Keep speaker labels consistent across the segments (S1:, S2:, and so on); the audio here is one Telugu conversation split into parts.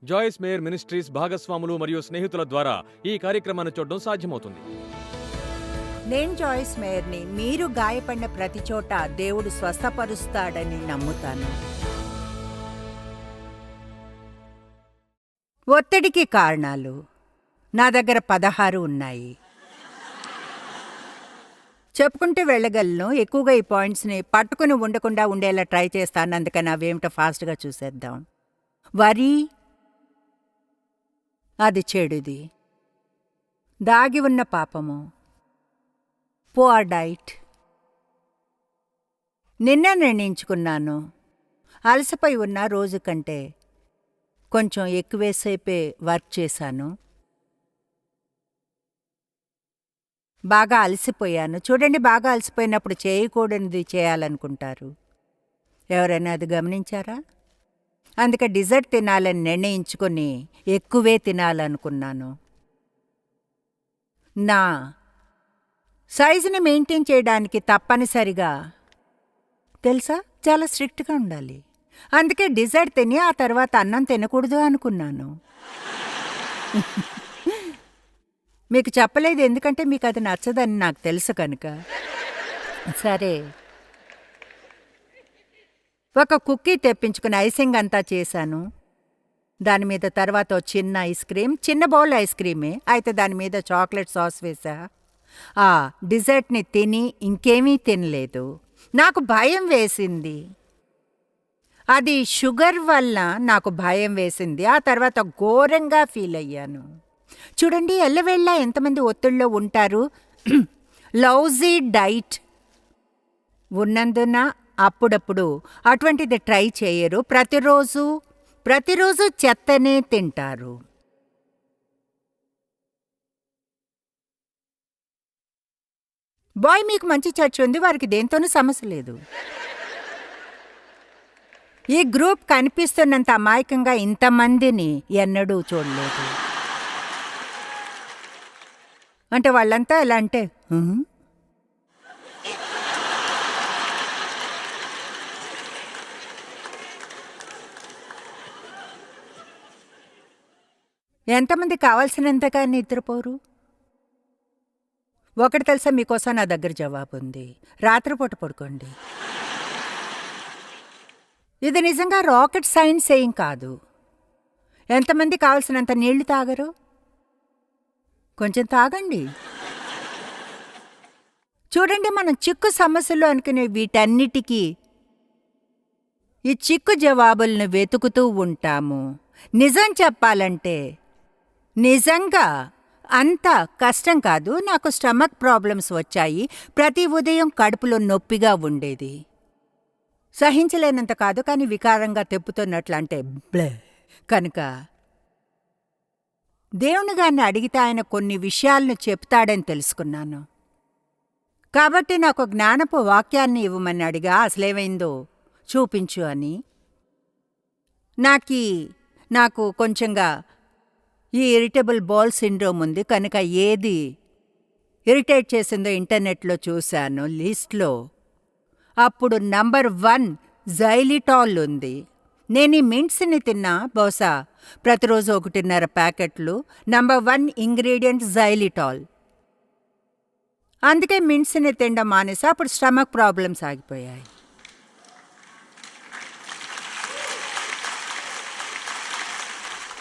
S1: జాయిస్ మేయర్ మినిస్ట్రీస్ భాగస్వాములు మరియు స్నేహితుల ద్వారా ఈ కార్యక్రమాన్ని చూడడం సాధ్యమవుతుంది.
S2: నేను జాయిస్ మేయర్ని. మీరు గాయపడిన ప్రతి చోట దేవుడు స్వస్థపరుస్తాడని నమ్ముతాను. ఒత్తిడికి కారణాలు నా దగ్గర 16 ఉన్నాయి. చెప్పుకుంటూ వెళ్ళగలను. ఎక్కువగా ఈ పాయింట్స్ని పట్టుకుని ఉండకుండా ఉండేలా ట్రై చేస్తాను. అందుకని అవేమిటో ఫాస్ట్గా చూసేద్దాం. వరి, అది చెడుది. దాగి ఉన్న పాపము, పువర్ డైట్. నిన్న నిర్ణయించుకున్నాను, అలసిపోయి ఉన్న రోజు కంటే కొంచెం ఎక్కువేసేపే వర్క్ చేశాను. బాగా అలసిపోయాను. చూడండి, బాగా అలసిపోయినప్పుడు చేయకూడనిది చేయాలనుకుంటారు. ఎవరైనా అది గమనించారా? అందుకే డిజర్ట్ తినాలని నిర్ణయించుకొని ఎక్కువే తినాలనుకున్నాను. నా సైజుని మెయింటైన్ చేయడానికి తప్పనిసరిగా తెలుసా, చాలా స్ట్రిక్ట్గా ఉండాలి. అందుకే డిజర్ట్ తిని ఆ తర్వాత అన్నం తినకూడదు అనుకున్నాను. మీకు చెప్పలేదు, ఎందుకంటే మీకు అది నచ్చదని నాకు తెలుసు కనుక. సరే, ఒక కుక్కీ తెప్పించుకుని ఐసింగ్ అంతా చేశాను. దాని మీద తర్వాత చిన్న ఐస్ క్రీమ్, చిన్న బౌల్ ఐస్ క్రీమే, అయితే దాని మీద చాక్లెట్ సాస్ వేసా. ఆ డిజర్ట్ని తిని ఇంకేమీ తినలేదు. నాకు భయం వేసింది. అది షుగర్ వల్ల నాకు భయం వేసింది. ఆ తర్వాత ఘోరంగా ఫీల్ అయ్యాను. చూడండి, ఎల్లవేళ్ళ ఎంతమంది ఒత్తిడిలో ఉంటారు. లౌజీ డైట్ ఉన్నందున అప్పుడప్పుడు అటువంటిది ట్రై చేయరు. ప్రతిరోజు చెత్తనే తింటారు. బాయ్, మీకు మంచి చర్చ్ ఉంది, వారికి దేంతోనూ సమస్య లేదు. ఈ గ్రూప్ కనిపిస్తున్నంత అమాయకంగా ఇంతమందిని ఎన్నడూ చూడలేదు. అంటే వాళ్ళంతా ఎలా అంటే, ఎంతమంది కావాల్సినంతగా నిద్రపోరు? ఒకటి తెలుసా, మీకోసం నా దగ్గర జవాబు ఉంది. రాత్రిపూట పడుకోండి. ఇది నిజంగా రాకెట్ సైన్స్ ఏం కాదు. ఎంతమంది కావాల్సినంత నీళ్లు తాగరు? కొంచెం తాగండి. చూడండి, మనం చిక్కు సమస్యలు అనుకునే వీటన్నిటికీ ఈ చిక్కు జవాబులను వెతుకుతూ ఉంటాము. నిజం చెప్పాలంటే నిజంగా అంత కష్టం కాదు. నాకు స్టమక్ ప్రాబ్లమ్స్ వచ్చాయి. ప్రతి ఉదయం కడుపులో నొప్పిగా ఉండేది. సహించలేనంత కాదు, కానీ వికారంగా తెప్పుతున్నట్లు, అంటే బ్లే. కనుక దేవుని గారిని అడిగితే ఆయన కొన్ని విషయాలను చెప్తాడని తెలుసుకున్నాను. కాబట్టి నాకు జ్ఞానపు వాక్యాన్ని ఇవ్వమని అడిగా. అసలేమైందో చూపించు అని. నాకు కొంచెంగా ఈ ఇరిటబుల్ బౌల్ సిండ్రోమ్ ఉంది కనుక ఏది ఇరిటేట్ చేసిందో ఇంటర్నెట్లో చూశాను లిస్ట్లో. అప్పుడు నంబర్ 1 జైలిటాల్ ఉంది. నేను ఈ మింట్స్ని తిన్నా, బహుశా ప్రతిరోజు 1.5 ప్యాకెట్లు. Number 1 ingredient xylitol. అందుకే మింట్స్ని తినడం మానేసా. అప్పుడు స్టమక్ ప్రాబ్లమ్స్ ఆగిపోయాయి.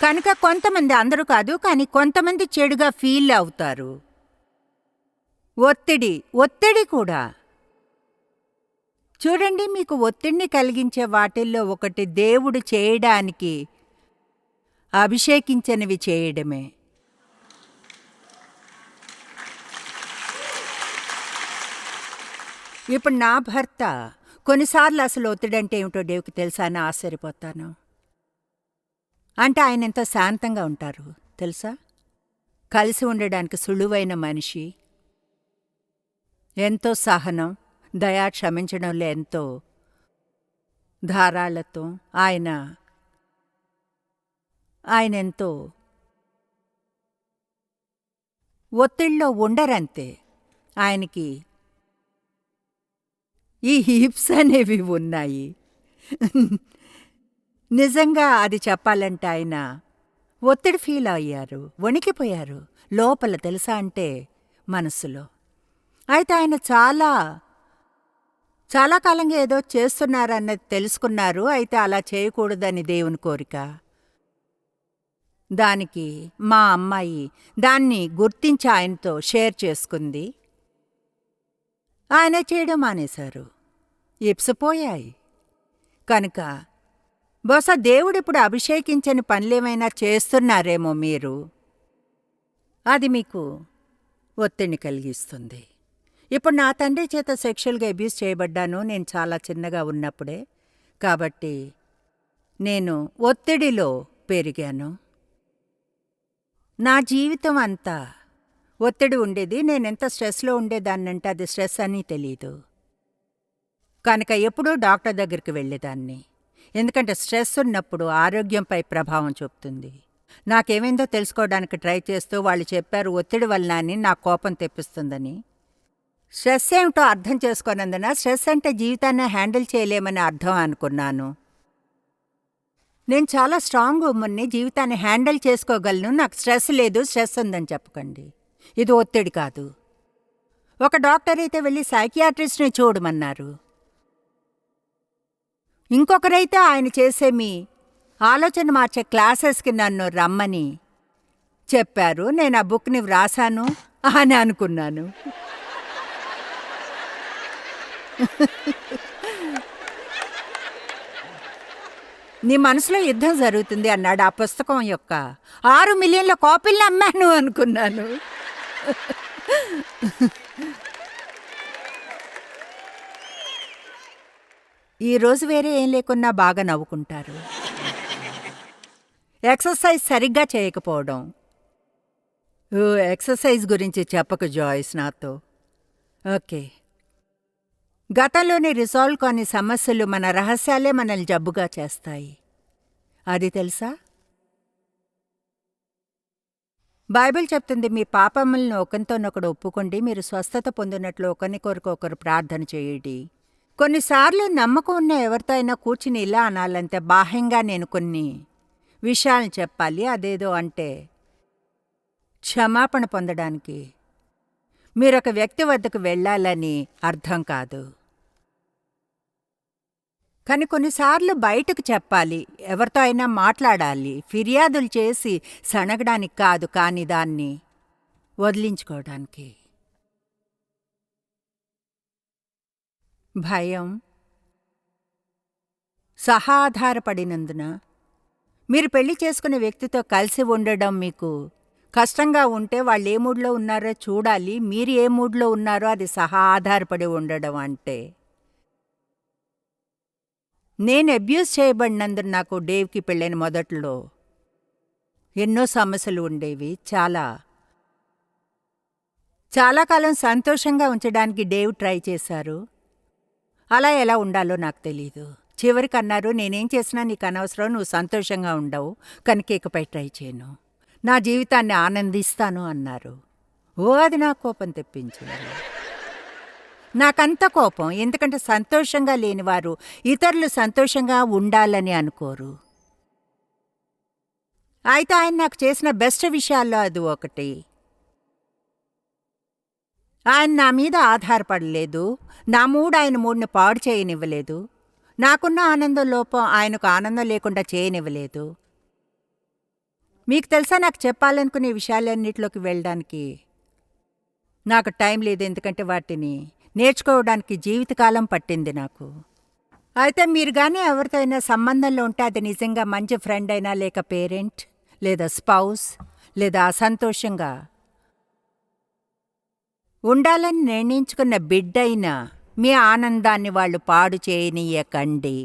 S2: కనుక కొంతమంది, అందరూ కాదు కానీ కొంతమంది చెడుగా ఫీల్ అవుతారు. ఒత్తిడి కూడా. చూడండి, మీకు ఒత్తిడిని కలిగించే వాటిల్లో ఒకటి దేవుడు చేయడానికి అభిషేకించినవి చేయడమే. ఇప్పుడు నా భర్త కొన్నిసార్లు అసలు ఒత్తిడంటే ఏమిటో దేవుడికి తెలుసా అని ఆశ్చర్యపోతాను. అంటే ఆయన ఎంతో శాంతంగా ఉంటారు తెలుసా. కలిసి ఉండడానికి సులువైన మనిషి. ఎంతో సహనం, దయా, క్షమించడంలో ఎంతో ధారాళతో ఆయన ఎంతో ఒత్తిడిలో ఉండరంతే. ఆయనకి ఈ హిప్స్ అనేవి ఉన్నాయి. నిజంగా అది చెప్పాలంటే ఆయన ఒత్తిడి ఫీల్ అయ్యారు, వణికిపోయారు లోపల, తెలుసా అంటే మనస్సులో. అయితే ఆయన చాలా చాలా కాలంగా ఏదో చేస్తున్నారన్నది తెలుసుకున్నారు. అయితే అలా చేయకూడదని దేవుని కోరిక. దానికి మా అమ్మాయి దాన్ని గుర్తించి ఆయనతో షేర్ చేసుకుంది. ఆయన చేయడం మానేశారు. ఇప్సిపోయాయి. కనుక బహుశా దేవుడిప్పుడు అభిషేకించని పనులేమైనా చేస్తున్నారేమో మీరు. అది మీకు ఒత్తిడిని కలిగిస్తుంది. ఇప్పుడు నా తండ్రి చేత సెక్షువల్గా అబ్యూస్ చేయబడ్డాను నేను చాలా చిన్నగా ఉన్నప్పుడే. కాబట్టి నేను ఒత్తిడిలో పెరిగాను. నా జీవితం అంతా ఒత్తిడి ఉండేది. నేనెంత స్ట్రెస్లో ఉండేదాన్నంటే అది స్ట్రెస్ అని తెలీదు. కనుక ఎప్పుడూ డాక్టర్ దగ్గరికి వెళ్ళేదాన్ని. ఎందుకంటే స్ట్రెస్ ఉన్నప్పుడు ఆరోగ్యంపై ప్రభావం చూపుతుంది. నాకేమైందో తెలుసుకోవడానికి ట్రై చేస్తూ వాళ్ళు చెప్పారు ఒత్తిడి వలన అని నాకు కోపం తెప్పిస్తుందని. స్ట్రెస్ ఏమిటో అర్థం చేసుకోనందున స్ట్రెస్ అంటే జీవితాన్ని హ్యాండిల్ చేయలేమని అర్థం అనుకున్నాను. నేను చాలా స్ట్రాంగ్ ఉమ్మని, జీవితాన్ని హ్యాండిల్ చేసుకోగలను, నాకు స్ట్రెస్ లేదు, స్ట్రెస్ ఉందని చెప్పకండి. ఇది ఒత్తిడి కాదు. ఒక డాక్టర్ అయితే వెళ్ళి సైకియాట్రిస్ట్ని చూడమన్నారు. ఇంకొకరైతే ఆయన చేసే మీ ఆలోచన మార్చే క్లాసెస్కి నన్ను రమ్మని చెప్పారు. నేను ఆ బుక్ని వ్రాసాను అని అనుకున్నాను. నీ మనసులో యుద్ధం జరుగుతుంది అన్నాడు. ఆ పుస్తకం యొక్క 6 మిలియన్ల కాపీలను అమ్మాను అనుకున్నాను. ఈరోజు వేరే ఏం లేకున్నా బాగా నవ్వుకుంటారు. ఎక్సర్సైజ్ సరిగ్గా చేయకపోవడం. ఎక్సర్సైజ్ గురించి చెప్పకు జాయ్స్ నాతో. ఓకే. గతంలోని రిసాల్వ్ కాని సమస్యలు మన రహస్యాలే మనల్ని జబ్బుగా చేస్తాయి. అది తెలుసా? బైబిల్ చెప్తుంది మీ పాపములను ఒకరితోనొకడు ఒప్పుకోండి, మీరు స్వస్థత పొందినట్లు ఒకరి కొరకు ఒకరు ప్రార్థన చేయండి. కొన్నిసార్లు నమ్మకం ఉన్న ఎవరితో అయినా కూర్చుని ఇలా అనాలంటే బాహ్యంగా నేను కొన్ని విషయాలను చెప్పాలి. అదేదో అంటే క్షమాపణ పొందడానికి మీరొక వ్యక్తి వద్దకు వెళ్ళాలని అర్థం కాదు. కానీ కొన్నిసార్లు బయటకు చెప్పాలి, ఎవరితో అయినా మాట్లాడాలి, ఫిర్యాదులు చేసి సనగడానికి కాదు, కానీ దాన్ని వదిలించుకోవడానికి. భయం సహా ఆధారపడినందున మీరు పెళ్లి చేసుకునే వ్యక్తితో కలిసి ఉండడం మీకు కష్టంగా ఉంటే వాళ్ళు ఏ మూడ్లో ఉన్నారో చూడాలి. మీరు ఏ మూడ్లో ఉన్నారో అది సహా ఆధారపడి ఉండడం అంటే. నేను అబ్యూస్ చేయబడినందున నాకు డేవ్కి పెళ్ళైన మొదట్లో ఎన్నో సమస్యలు ఉండేవి. చాలా కాలం సంతోషంగా ఉంచడానికి డేవ్ ట్రై చేశారు. అలా ఎలా ఉండాలో నాకు తెలీదు. చివరికి అన్నారు, నేనేం చేసినా నీకు అనవసరం, నువ్వు సంతోషంగా ఉండవు, కనుక ఇకపై ట్రై చేయను, నా జీవితాన్ని ఆనందిస్తాను అన్నారు. అది నా కోపం తెప్పించింది. నాకంత కోపం, ఎందుకంటే సంతోషంగా లేనివారు ఇతరులు సంతోషంగా ఉండాలని అనుకోరు. అయితే ఆయన నాకు చేసిన బెస్ట్ విషయాల్లో అది ఒకటి. ఆయన నా మీద ఆధారపడలేదు. నా మూడు ఆయన మూడుని పాడు చేయనివ్వలేదు. నాకున్న ఆనందం లోపం ఆయనకు ఆనందం లేకుండా చేయనివ్వలేదు. మీకు తెలుసా, నాకు చెప్పాలనుకునే విషయాలన్నిటిలోకి వెళ్ళడానికి నాకు టైం లేదు, ఎందుకంటే వాటిని నేర్చుకోవడానికి జీవితకాలం పట్టింది నాకు. అయితే మీరు కానీ ఎవరితో అయినా సంబంధంలో ఉంటే అది నిజంగా మంచి ఫ్రెండ్ అయినా, లేక పేరెంట్, లేదా స్పౌస్, లేదా అసంతోషంగా ఉండాలని నిర్ణయించుకున్న బిడ్డైనా మీ ఆనందాన్ని వాళ్ళు పాడు చేయనీయకండి,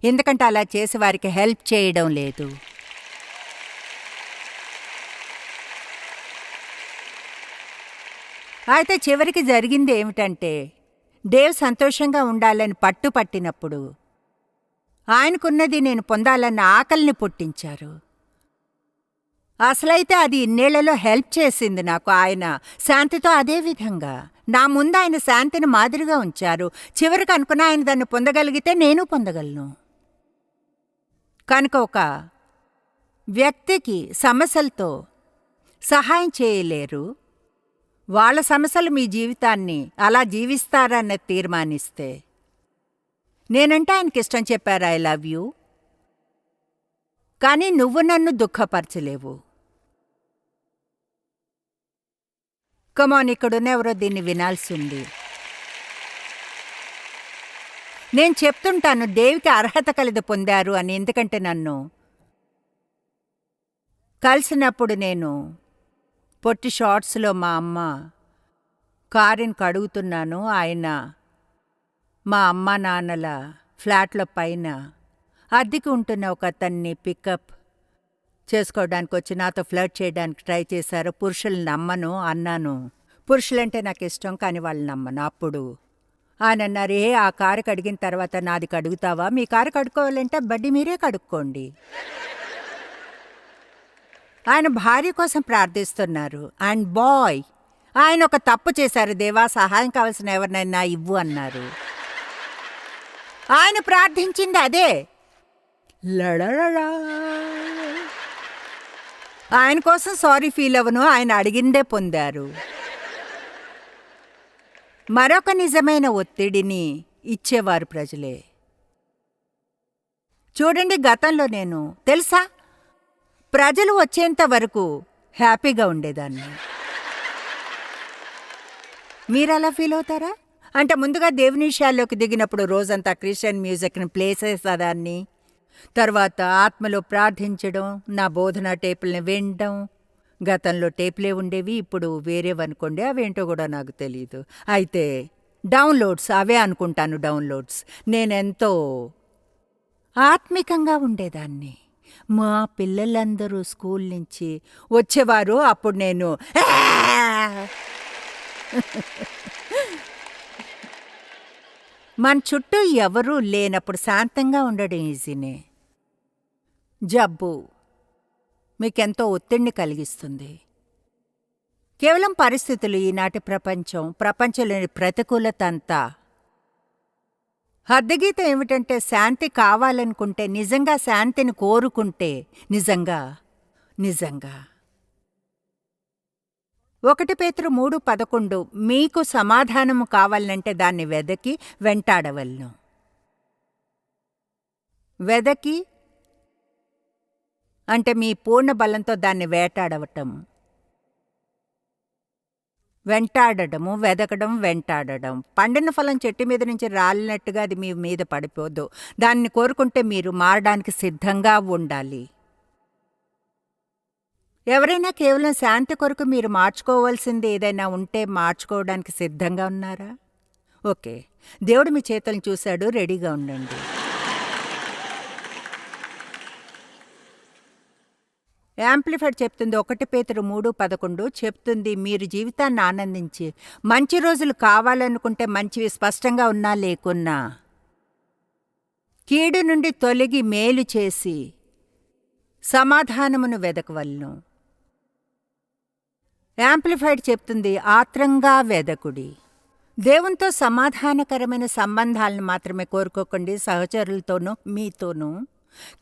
S2: ఎందుకంటే అలా చేసి వారికి హెల్ప్ చేయడం లేదు. అయితే చివరికి జరిగింది ఏమిటంటే, డేవ్ సంతోషంగా ఉండాలని పట్టుపట్టినప్పుడు ఆయనకున్నది నేను పొందాలన్న ఆకలిని పుట్టించారు. అసలైతే అది ఇన్నేళ్లలో హెల్ప్ చేసింది నాకు. ఆయన శాంతితో అదే విధంగా నా ముందు ఆయన శాంతిని మాదిరిగా ఉంచారు. చివరికి అనుకున్న ఆయన దాన్ని పొందగలిగితే నేను పొందగలను. కనుక ఒక వ్యక్తికి సమస్యలతో సహాయం చేయలేరు, వాళ్ళ సమస్యలు మీ జీవితాన్ని అలా జీవిస్తారన్న తీర్మానిస్తే, నేనంటే ఆయనకి ఇష్టం చెప్పారు, ఐ లవ్ యూ, కానీ నువ్వు నన్ను దుఃఖపరచలేవు. కమాన్, ఇక్కడున్న ఎవరో దీన్ని వినాల్సి ఉంది. నేను చెప్తుంటాను దేవికి అర్హత కలిది పొందారు అని, ఎందుకంటే నన్ను కలిసినప్పుడు నేను పొట్టి షార్ట్స్లో మా అమ్మ కారుని కడుగుతున్నాను, ఆయన మా అమ్మ నాన్నల ఫ్లాట్ల పైన అద్దెకి ఉంటున్న ఒక అతన్ని పికప్ చేసుకోవడానికి వచ్చి నాతో ఫ్లర్ట్ చేయడానికి ట్రై చేశారు. పురుషులు నమ్మను అన్నాను, పురుషులంటే నాకు ఇష్టం కానీ వాళ్ళు నమ్మను. అప్పుడు ఆయన అన్నారు, ఆ కారు కడిగిన తర్వాత నాది కడుగుతావా? మీ కారు కడుక్కోవాలంటే బడ్డీ మీరే కడుక్కోండి. ఆయన భార్య కోసం ప్రార్థిస్తున్నారు. అండ్ బాయ్, ఆయన ఒక తప్పు చేశారు, దేవా సహాయం కావాల్సిన ఎవరినైనా ఇవ్వు అన్నారు. ఆయన ప్రార్థించింది అదే. లడలడా. ఆయన కోసం సారీ ఫీల్ అవ్వను, ఆయన అడిగిందే పొందారు. మరొక నిజమైన ఒత్తిడిని ఇచ్చేవారు ప్రజలే. చూడండి, గతంలో నేను తెలుసా ప్రజలు వచ్చేంత వరకు హ్యాపీగా ఉండేదాన్ని. మీరు అలా ఫీల్ అవుతారా? అంటే ముందుగా దేవుని విషయాల్లోకి దిగినప్పుడు రోజంతా క్రిస్టియన్ మ్యూజిక్ని ప్లే చేసేదాన్ని, తర్వాత ఆత్మలో ప్రార్థించడం, నా బోధన టేపుల్ని వినడం. గతంలో టేపులే ఉండేవి, ఇప్పుడు వేరేవనుకోండి, అవేంటో కూడా నాకు తెలియదు. అయితే డౌన్లోడ్స్, అవే అనుకుంటాను డౌన్లోడ్స్. నేనెంతో ఆత్మికంగా ఉండేదాన్ని. మా పిల్లలందరూ స్కూల్ నుంచి వచ్చేవారు, అప్పుడు నేను మన చుట్టూ ఎవరూ లేనప్పుడు శాంతంగా ఉండడం ఈజీనే. జబ్బు మీకెంతో ఒత్తిడిని కలిగిస్తుంది. కేవలం పరిస్థితులు, ఈనాటి ప్రపంచంలోని ప్రతికూలత అంతా. అద్దెగీత ఏమిటంటే, శాంతి కావాలనుకుంటే, నిజంగా శాంతిని కోరుకుంటే, నిజంగా 1 పేతురు 3:11 మీకు సమాధానము కావాలంటే దాన్ని వెదకి వెంటాడవలను. వెదకి అంటే మీ పూర్ణ బలంతో దాన్ని వేటాడవటం. వెంటాడటము, వెదకడం, వెంటాడడం. పండిన ఫలం చెట్టు మీద నుంచి రాలినట్టుగా అది మీ మీద పడిపోదు. దాన్ని కోరుకుంటే మీరు మారడానికి సిద్ధంగా ఉండాలి. ఎవరైనా కేవలం శాంతి కొరకు మీరు మార్చుకోవాల్సింది ఏదైనా ఉంటే మార్చుకోవడానికి సిద్ధంగా ఉన్నారా? ఓకే, దేవుడు మీ చేతులను చూశాడు, రెడీగా ఉండండి. యాంప్లిఫైడ్ చెప్తుంది, 1 పేతురు 3:11 చెప్తుంది, మీరు జీవితాన్ని ఆనందించి మంచి రోజులు కావాలనుకుంటే మంచివి స్పష్టంగా ఉన్నా లేకున్నా కీడు నుండి తొలగి మేలు చేసి సమాధానమును వెదకవలను. యాంప్లిఫైడ్ చెప్తుంది, ఆత్రంగా వెదకుడి. దేవునితో సమాధానకరమైన సంబంధాలను మాత్రమే కోరుకోకండి, సహచరులతోనూ మీతోనూ,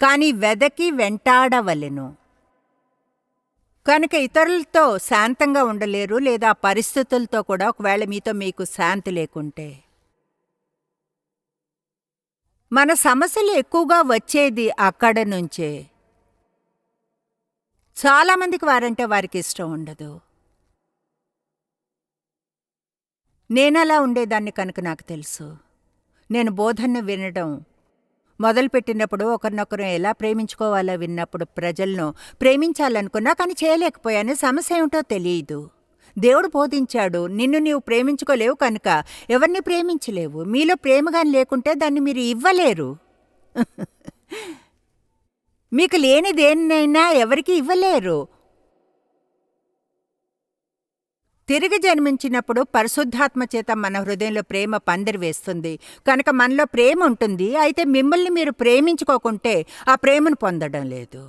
S2: కానీ వెదకి వెంటాడవలెను. కనుక ఇతరులతో శాంతంగా ఉండలేరు, లేదా పరిస్థితులతో కూడా. ఒకవేళ మీతో మీకు శాంతి లేకుంటే, మన సమస్యలు ఎక్కువగా వచ్చేది అక్కడ నుంచే. చాలామందికి వారంటే వారికి ఇష్టం ఉండదు. నేనలా ఉండేదాన్ని కనుక నాకు తెలుసు. నేను బోధనను వినడం మొదలుపెట్టినప్పుడు, ఒకరినొకరు ఎలా ప్రేమించుకోవాలో విన్నప్పుడు, ప్రజలను ప్రేమించాలనుకున్నా కానీ చేయలేకపోయాను. సమస్య ఏమిటో తెలియదు. దేవుడు బోధించాడు, నిన్ను నీవు ప్రేమించుకోలేవు కనుక ఎవరిని ప్రేమించలేవు. మీలో ప్రేమగాని లేకుంటే దాన్ని మీరు ఇవ్వలేరు. మీకు లేని దేన్నైనా ఎవరికి ఇవ్వలేరు. తిరిగి జన్మించినప్పుడు పరిశుద్ధాత్మ చేత మన హృదయంలో ప్రేమ పందిరి వేస్తుంది కనుక మనలో ప్రేమ ఉంటుంది. అయితే మిమ్మల్ని మీరు ప్రేమించుకోకుంటే ఆ ప్రేమను పొందడం లేదు.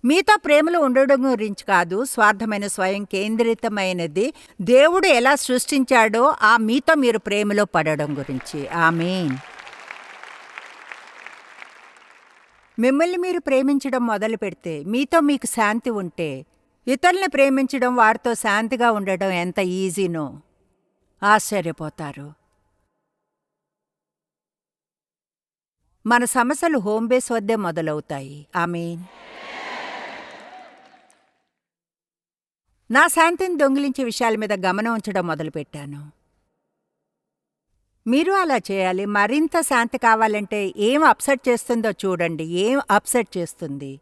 S2: మీతో ప్రేమలో ఉండడం గురించి కాదు, స్వార్థమైన స్వయం కేంద్రితమైనది దేవుడు ఎలా సృష్టించాడో ఆ మీతో మీరు ప్రేమలో పడడం గురించి. ఆమేన్. మిమ్మల్ని మీరు ప్రేమించడం మొదలు పెడితే, మీతో మీకు శాంతి ఉంటే, ఇతరుల్ని ప్రేమించడం, వారితో శాంతిగా ఉండడం ఎంత ఈజీనో ఆశ్చర్యపోతారు. మన సమస్యలు హోమ్ బేస్ వద్దే మొదలవుతాయి. ఆమేన్. నా శాంతిని దొంగిలించే విషయాల మీద గమనం ఉంచడం మొదలుపెట్టాను. మీరు అలా చేయాలి. మరింత శాంతి కావాలంటే ఏం అప్సెట్ చేస్తుందో చూడండి. ఏం అప్సెట్ చేస్తుంది?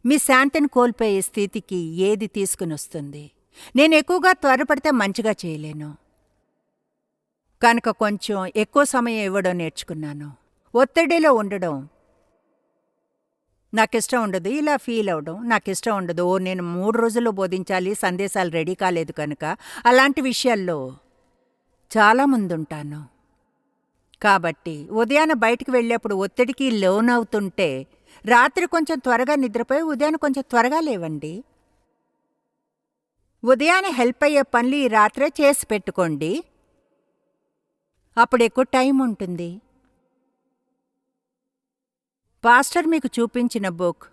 S2: మీ శాంతిని కోల్పోయే స్థితికి ఏది తీసుకుని వస్తుంది? నేను ఎక్కువగా త్వరపడితే మంచిగా చేయలేను కనుక కొంచెం ఎక్కువ సమయం ఇవ్వడం నేర్చుకున్నాను. ఒత్తిడిలో ఉండడం నాకిష్టం ఉండదు. ఇలా ఫీల్ అవడం నాకిష్టం ఉండదు. నేను 3 రోజుల్లో బోధించాలి, సందేశాలు రెడీ కాలేదు కనుక అలాంటి విషయాల్లో చాలా ముందుంటాను. కాబట్టి ఉదయాన బయటికి వెళ్ళేప్పుడు ఒత్తిడికి లోనవుతుంటే రాత్రి కొంచెం త్వరగా నిద్రపోయి ఉదయాన కొంచెం త్వరగా లేవండి. ఉదయాన్నే హెల్ప్ అయ్యే పనులు ఈ రాత్రే చేసి పెట్టుకోండి. అప్పుడు ఎక్కువ టైం ఉంటుంది. పాస్టర్ మీకు చూపించిన బుక్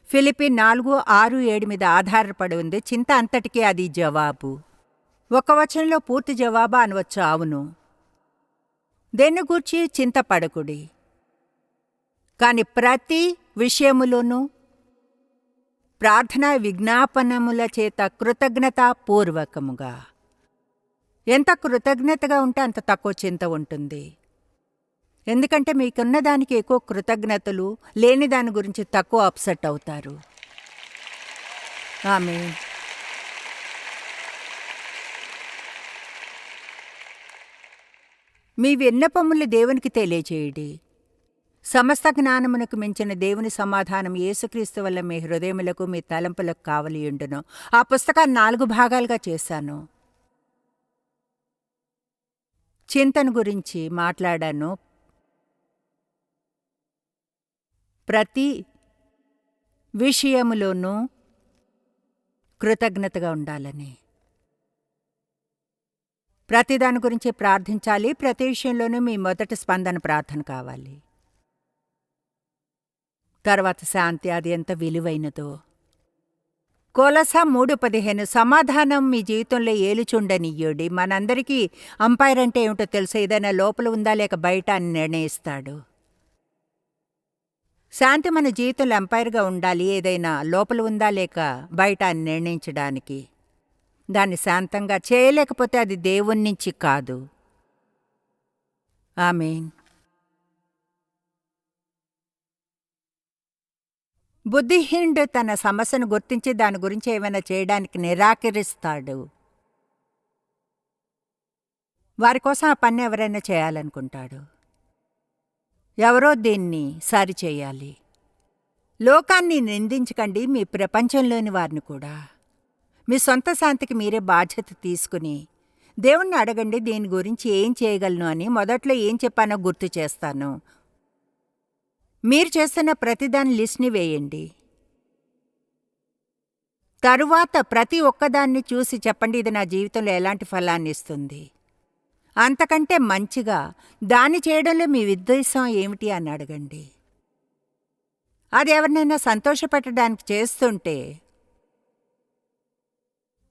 S2: ఫిలిప్పీ 4:6-7 మీద ఆధారపడి ఉంది. చింత అంతటికీ అది జవాబు. ఒక వచనంలో పూర్తి జవాబా అనవచ్చు. అవును. దేన్ని గూర్చి చింతపడకుడి, కాని ప్రతి విషయములోనూ ప్రార్థనా విజ్ఞాపనముల చేత కృతజ్ఞతాపూర్వకముగా. ఎంత కృతజ్ఞతగా ఉంటే అంత తక్కువ చింత ఉంటుంది. ఎందుకంటే మీకున్న దానికి ఎక్కువ కృతజ్ఞతలు, లేని దాని గురించి తక్కువ అప్సెట్ అవుతారు. ఆమేన్. మీ విన్నపములు దేవునికి తెలియచేయుడి. సమస్త జ్ఞానమునకు మించిన దేవుని సమాధానం యేసుక్రీస్తు వల్ల మీ హృదయములకు మీ తలంపులకు కావలియుండును. ఆ పుస్తకాన్ని 4 భాగాలుగా చేశాను. చింతన గురించి మాట్లాడాను. ప్రతి విషయములోనూ కృతజ్ఞతగా ఉండాలని, ప్రతి దాని గురించి ప్రార్థించాలి. ప్రతి విషయంలోనూ మీ మొదటి స్పందన ప్రార్థన కావాలి. తర్వాత శాంతి, అది ఎంత విలువైనదో. కొలసా 3:15 సమాధానం మీ జీవితంలో ఏలుచుండనియ్యుడి. మనందరికీ అంపైర్ అంటే ఏమిటో తెలుసు. ఏదైనా లోపల ఉందా లేక బయట అని నిర్ణయిస్తాడు. శాంతి మన జీవితంలో ఎంపైర్గా ఉండాలి. ఏదైనా లోపల ఉందా లేక బయట అని నిర్ణయించడానికి. దాన్ని శాంతంగా చేయలేకపోతే అది దేవుని నుంచి కాదు. ఆమేన్. బుద్ధిహీనుడు తన సమస్యను గుర్తించి దాని గురించి ఏమైనా చేయడానికి నిరాకరిస్తాడు. వారి కోసం ఆ పని ఎవరైనా చేయాలనుకుంటాడు. ఎవరో దీన్ని సరిచేయాలి. లోకాన్ని నిందించకండి, మీ ప్రపంచంలోని వారిని కూడా. మీ సొంత శాంతికి మీరే బాధ్యత తీసుకుని దేవుణ్ణి అడగండి, దీని గురించి ఏం చేయగలను అని. మొదట్లో ఏం చెప్పానో గుర్తు చేస్తాను. మీరు చేస్తున్న ప్రతిదాని లిస్ట్ని వేయండి. తరువాత ప్రతి ఒక్కదాన్ని చూసి చెప్పండి, ఇది నా జీవితంలో ఎలాంటి ఫలాన్ని ఇస్తుంది. అంతకంటే మంచిగా దాన్ని చేయడంలో మీ ఉద్దేశం ఏమిటి అని అడగండి. అది ఎవరినైనా సంతోషపెట్టడానికి చేస్తుంటే,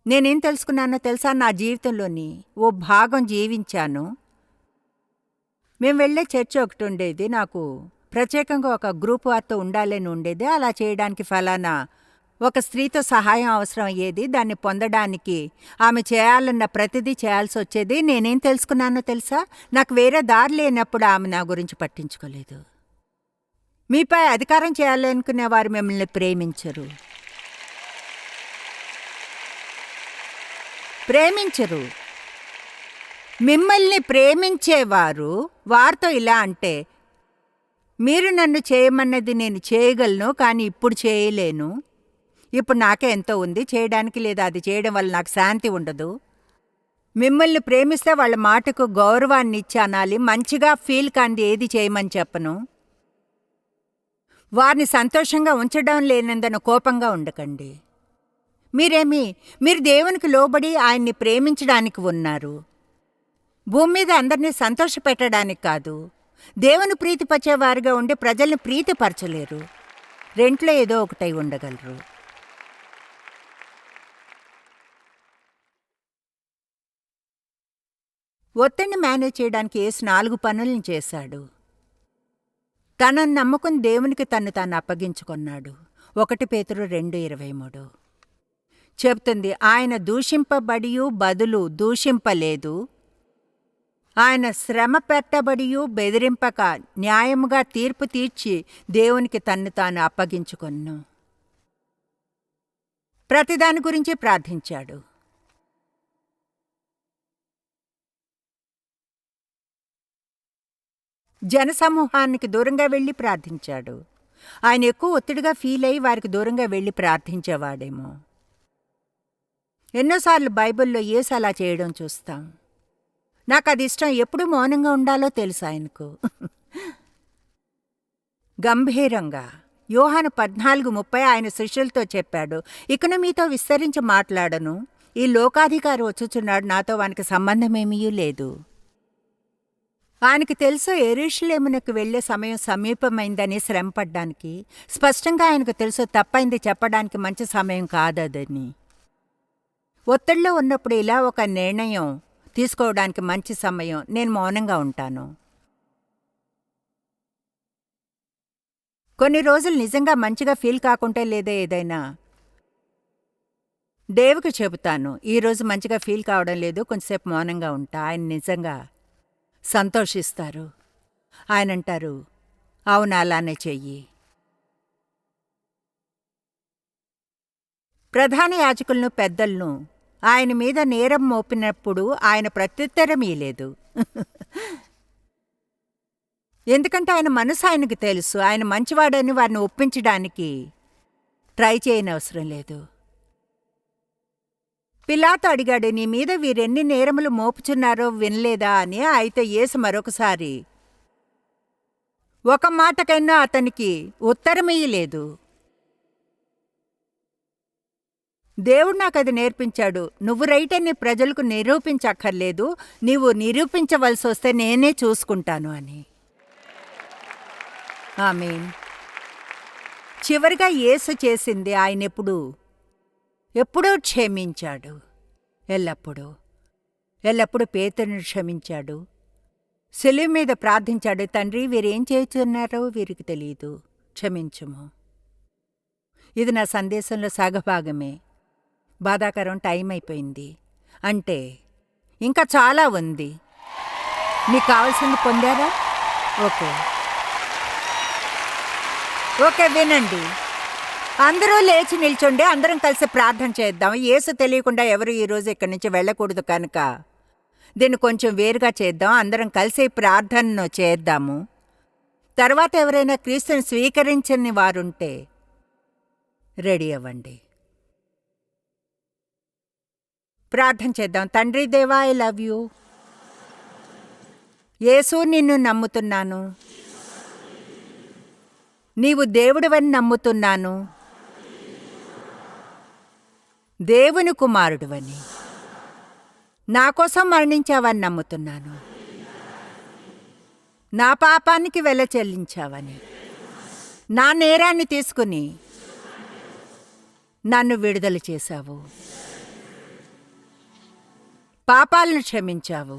S2: నేనేం తెలుసుకున్నానో తెలుసా? నా జీవితంలోని ఓ భాగం జీవించాను. మేము వెళ్ళే చర్చ్ ఒకటి ఉండేది. నాకు ప్రత్యేకంగా ఒక గ్రూప్ వారితో ఉండాలని ఉండేది. అలా చేయడానికి ఫలానా ఒక స్త్రీతో సహాయం అవసరం అయ్యేది. దాన్ని పొందడానికి ఆమె చేయాలన్న ప్రతిదీ చేయాల్సి వచ్చేది. నేనేం తెలుసుకున్నానో తెలుసా? నాకు వేరే దారి లేనప్పుడు ఆమె నా గురించి పట్టించుకోలేదు. మీపై అధికారం చేయాలనుకునే వారు మిమ్మల్ని ప్రేమించరు. మిమ్మల్ని ప్రేమించేవారు వారితో ఇలా అంటే, మీరు నన్ను చేయమన్నది నేను చేయగలను, కానీ ఇప్పుడు చేయలేను. ఇప్పుడు నాకే ఎంతో ఉంది చేయడానికి, లేదా అది చేయడం వల్ల నాకు శాంతి ఉండదు. మిమ్మల్ని ప్రేమిస్తే వాళ్ళ మాటకు గౌరవాన్ని ఇచ్చి అనాలి. మంచిగా ఫీల్ కాంది ఏది చేయమని చెప్పను. వారిని సంతోషంగా ఉంచడం లేనందున కోపంగా ఉండకండి. మీరు దేవునికి లోబడి ఆయన్ని ప్రేమించడానికి ఉన్నారు. భూమి మీద అందరినీ సంతోషపెట్టడానికి కాదు. దేవుని ప్రీతిపరిచేవారుగా ఉండి ప్రజల్ని ప్రీతిపరచలేరు. రెంట్లో ఏదో ఒకటై ఉండగలరు. ఒత్తిడిని మేనేజ్ చేయడానికి యేసు 4 పనులను చేశాడు. తనను నమ్ముకుని దేవునికి తన్ను తాను అప్పగించుకున్నాడు. 1 పేతురు 2:23 చెప్తుంది, ఆయన దూషింపబడియు బదులు దూషింపలేదు, ఆయన శ్రమ పెట్టబడియు బెదిరింపక న్యాయముగా తీర్పు తీర్చి దేవునికి తన్ను తాను అప్పగించుకొన్ను. ప్రతిదాని గురించి ప్రార్థించాడు. జనసమూహానికి దూరంగా వెళ్ళి ప్రార్థించాడు. ఆయన ఎక్కువ ఒత్తిడిగా ఫీల్ అయి వారికి దూరంగా వెళ్ళి ప్రార్థించేవాడేమో. ఎన్నోసార్లు బైబిల్లో యేసు అలా చేయడం చూస్తాం. నాకు అది ఇష్టం. ఎప్పుడు మౌనంగా ఉండాలో తెలుసు ఆయనకు. గంభీరంగా యోహాను 14:30 ఆయన శిష్యులతో చెప్పాడు, ఇకను మీతో విస్తరించి మాట్లాడను, ఈ లోకాధికారి వచ్చుచున్నాడు, నాతో వానికి సంబంధమేమీ లేదు. ఆయనకు తెలుసు యెరూషలేమునకు వెళ్లే సమయం సమీపమైందని, శ్రమపడ్డానికి. స్పష్టంగా ఆయనకు తెలుసు తప్పైంది చెప్పడానికి మంచి సమయం కాదదని. ఒత్తిడిలో ఉన్నప్పుడు ఇలా ఒక నిర్ణయం తీసుకోవడానికి మంచి సమయం, నేను మౌనంగా ఉంటాను. కొన్ని రోజులు నిజంగా మంచిగా ఫీల్ కాకుంటే లేదా ఏదైనా డేవ్కి చెబుతాను, ఈరోజు మంచిగా ఫీల్ కావడం లేదు, కొంచెంసేపు మౌనంగా ఉంటా. ఆయన నిజంగా సంతోషిస్తారు. ఆయన అంటారు, అవును అలానే చెయ్యి. ప్రధాన యాజకులను పెద్దలను ఆయన మీద నేరం మోపినప్పుడు ఆయన ప్రత్యుత్తరం ఇయ్యలేదు. ఎందుకంటే ఆయన మనసు ఆయనకు తెలుసు. ఆయన మంచివాడని వారిని ఒప్పించడానికి ట్రై చేయనవసరం లేదు. పిలాతు అడిగాడు, నీ మీద వీరెన్ని నేరములు మోపుచున్నారో వినలేదా అని. అయితే యేసు మరొకసారి ఒక మాటకైనా అతనికి ఉత్తరమియ్యలేదు. దేవుడు నాకు అది నేర్పించాడు. నువ్వు రైట్ అని ప్రజలకు నిరూపించక్కర్లేదు, నీవు నిరూపించవలసి వస్తే నేనే చూసుకుంటాను అని. ఆమేన్. చివరిగా యేసు చేసింది ఆయన ఎప్పుడూ క్షమించాడు. ఎల్లప్పుడూ పేతురును క్షమించాడు. శిలువ మీద ప్రార్థించాడు, తండ్రి వీరేం చేస్తున్నారో వీరికి తెలియదు, క్షమించుము. ఇది నా సందేశంలో సగభాగమే. బాధాకరం, టైం అయిపోయింది. అంటే ఇంకా చాలా ఉంది. మీకు కావాల్సింది పొందారా? ఓకే వినండి. అందరూ లేచి నిల్చోండి, అందరం కలిసి ప్రార్థన చేద్దాం. యేసు తెలియకుండా ఎవరు ఈరోజు ఇక్కడి నుంచి వెళ్ళకూడదు కనుక దీన్ని కొంచెం వేరుగా చేద్దాం. అందరం కలిసి ప్రార్థనను చేద్దాము. తర్వాత ఎవరైనా క్రీస్తుని స్వీకరించని వారుంటే రెడీ అవ్వండి. ప్రార్థన చేద్దాం. తండ్రి దేవా, ఐ లవ్ యూ. యేసు, నిన్ను నమ్ముతున్నాను. నీవు దేవుడివని నమ్ముతున్నాను. దేవుని కుమారుడువని, నా కోసం మరణించావని నమ్ముతున్నాను. నా పాపానికి వెల చెల్లించావని, నా నేరాన్ని తీసుకుని నన్ను విడుదల చేశావు, పాపాలను క్షమించావు.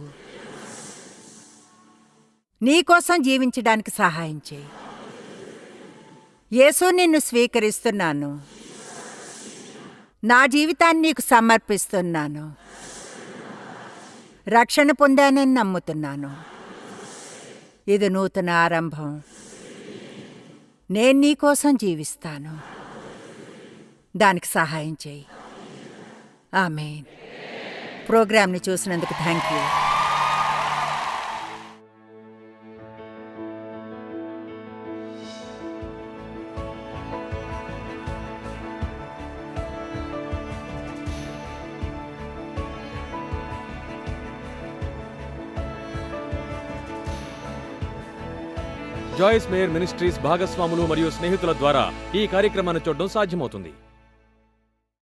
S2: నీకోసం జీవించడానికి సహాయం చేయి. యేసు, నిన్ను స్వీకరిస్తున్నాను. నా జీవితాన్ని నీకు సమర్పిస్తున్నాను. రక్షణ పొందానని నమ్ముతున్నాను. ఇది నూతన ఆరంభం. నేను నీకోసం జీవిస్తాను. దానికి సహాయం చేయి. ఆమేన్. ప్రోగ్రామ్ని చూసినందుకు thank you.
S1: Joyce Meyer Ministries భాగస్వాములు మరియు స్నేహితుల ద్వారా ఈ కార్యక్రమాన్ని చూడడం సాధ్యమవుతుంది.